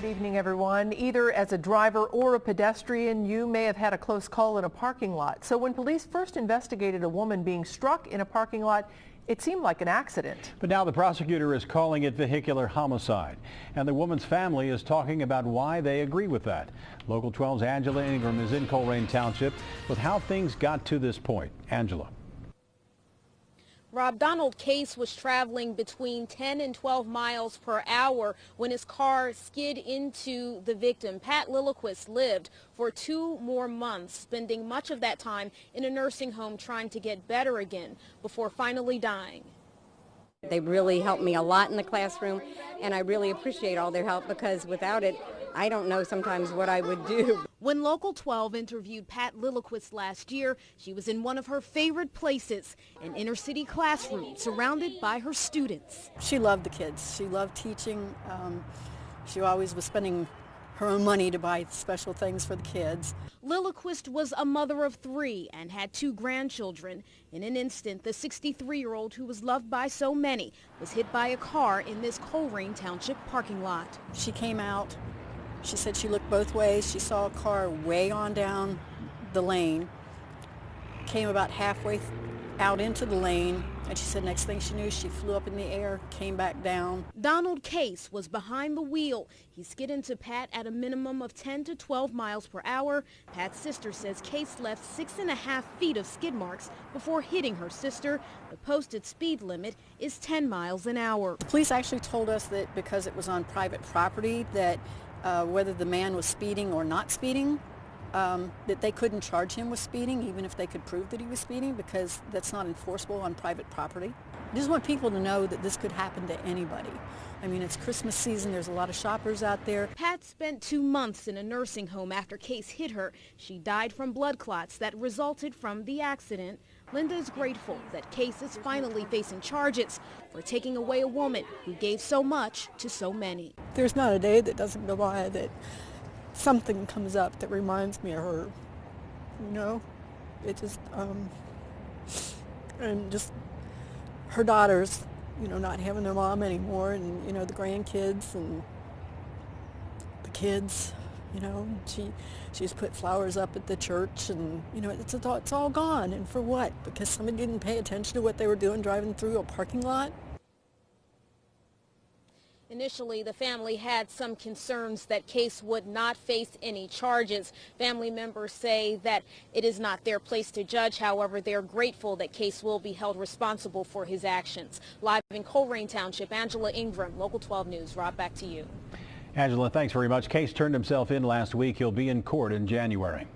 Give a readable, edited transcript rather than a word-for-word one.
Good evening, everyone. Either as a driver or a pedestrian, you may have had a close call in a parking lot. So when police first investigated a woman being struck in a parking lot, it seemed like an accident. But now the prosecutor is calling it vehicular homicide. And the woman's family is talking about why they agree with that. Local 12's Angela Ingram is in Colerain Township with how things got to this point. Angela. Rob, Donald Case was traveling between 10 and 12 miles per hour when his car skid into the victim. Pat Liljequist lived for 2 more months, spending much of that time in a nursing home trying to get better again before finally dying. They really helped me a lot in the classroom, and I really appreciate all their help because without it, I don't know sometimes what I would do. When Local 12 interviewed Pat Liljequist last year, she was in one of her favorite places, an inner city classroom surrounded by her students. She loved the kids. She loved teaching. She always was spending her own money to buy special things for the kids. Liljequist was a mother of 3 and had 2 grandchildren. In an instant, the 63-year-old who was loved by so many was hit by a car in this Colerain Township parking lot. She came out. She said she looked both ways. She saw a car way on down the lane, came about halfway out into the lane, and she said next thing she knew, she flew up in the air, came back down. Donald Case was behind the wheel. He skid into Pat at a minimum of 10 to 12 miles per hour. Pat's sister says Case left 6.5 feet of skid marks before hitting her sister. The posted speed limit is 10 miles an hour. The police actually told us that because it was on private property, that whether the man was speeding or not speeding, that they couldn't charge him with speeding even if they could prove that he was speeding because that's not enforceable on private property. I just want people to know that this could happen to anybody. I mean, it's Christmas season. There's a lot of shoppers out there. Pat spent 2 months in a nursing home after Case hit her. She died from blood clots that resulted from the accident. Linda is grateful that Case is finally facing charges for taking away a woman who gave so much to so many. There's not a day that doesn't go by that something comes up that reminds me of her. You know, it just, and just her daughters, you know, not having their mom anymore, and, you know, the grandkids and the kids, you know, she's put flowers up at the church, and, you know, it's all gone. And for what? Because somebody didn't pay attention to what they were doing driving through a parking lot? Initially, the family had some concerns that Case would not face any charges. Family members say that it is not their place to judge. However, they're grateful that Case will be held responsible for his actions. Live in Colerain Township, Angela Ingram, Local 12 News. Rob, back to you. Angela, thanks very much. Case turned himself in last week. He'll be in court in January.